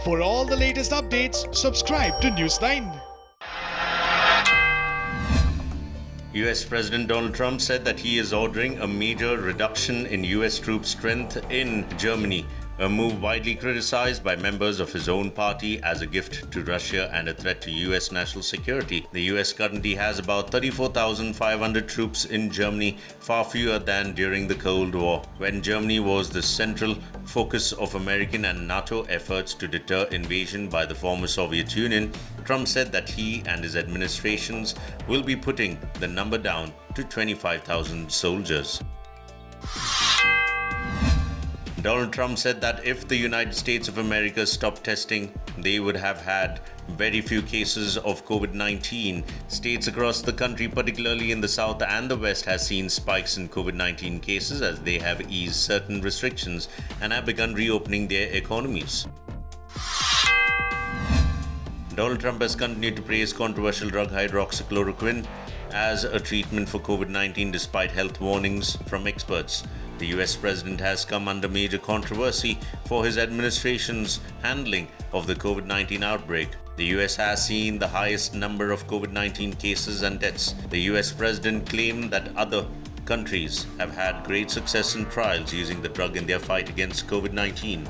For all the latest updates, subscribe to News9. US President Donald Trump said that he is ordering a major reduction in US troop strength in Germany, a move widely criticized by members of his own party as a gift to Russia and a threat to US national security. The US currently has about 34,500 troops in Germany, far fewer than during the Cold War, when Germany was the central focus of American and NATO efforts to deter invasion by the former Soviet Union. Trump said that he and his administrations will be putting the number down to 25,000 soldiers. Donald Trump said that if the United States of America stopped testing, they would have had very few cases of COVID-19. States across the country, particularly in the South and the West, has seen spikes in COVID-19 cases as they have eased certain restrictions and have begun reopening their economies. Donald Trump has continued to praise controversial drug hydroxychloroquine as a treatment for COVID-19 despite health warnings from experts. The US president has come under major controversy for his administration's handling of the COVID-19 outbreak. The US has seen the highest number of COVID-19 cases and deaths. The US president claimed that other countries have had great success in trials using the drug in their fight against COVID-19.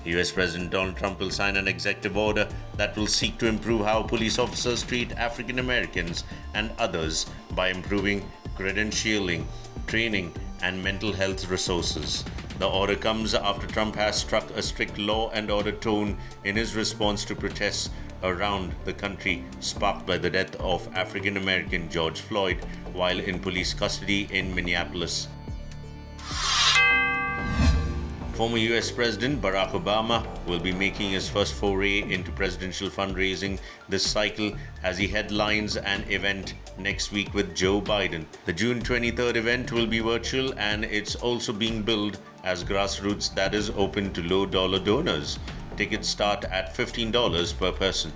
US President Donald Trump will sign an executive order that will seek to improve how police officers treat African Americans and others by improving credentialing, training, and mental health resources. The order comes after Trump has struck a strict law and order tone in his response to protests around the country sparked by the death of African American George Floyd while in police custody in Minneapolis. Former US President Barack Obama will be making his first foray into presidential fundraising this cycle as he headlines an event next week with Joe Biden. The June 23rd event will be virtual and it's also being billed as grassroots that is open to low-dollar donors. Tickets start at $15 per person.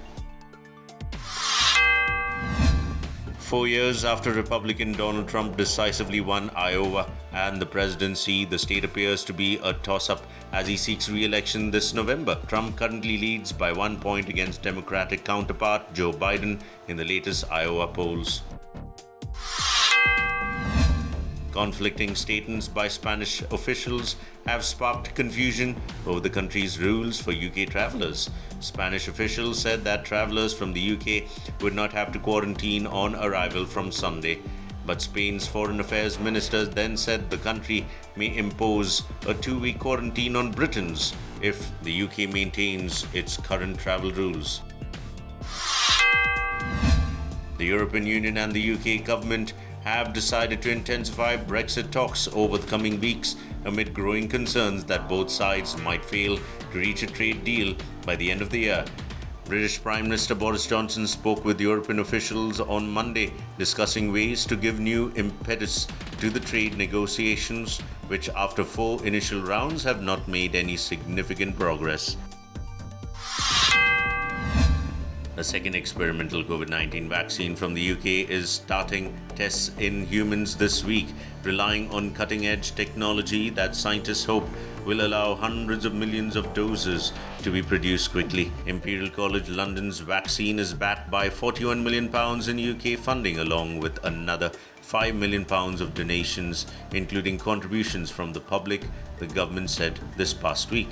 4 years after Republican Donald Trump decisively won Iowa and the presidency, the state appears to be a toss-up as he seeks re-election this November. Trump currently leads by 1 point against Democratic counterpart Joe Biden in the latest Iowa polls. Conflicting statements by Spanish officials have sparked confusion over the country's rules for UK travelers. Spanish officials said that travelers from the UK would not have to quarantine on arrival from Sunday, but Spain's Foreign Affairs Minister then said the country may impose a 2-week quarantine on Britons if the UK maintains its current travel rules. The European Union and the UK government have decided to intensify Brexit talks over the coming weeks amid growing concerns that both sides might fail to reach a trade deal by the end of the year. British Prime Minister Boris Johnson spoke with European officials on Monday, discussing ways to give new impetus to the trade negotiations, which after 4 initial rounds have not made any significant progress. A second experimental COVID-19 vaccine from the UK is starting tests in humans this week, relying on cutting-edge technology that scientists hope will allow hundreds of millions of doses to be produced quickly. Imperial College London's vaccine is backed by £41 million in UK funding, along with another £5 million of donations, including contributions from the public, the government said this past week.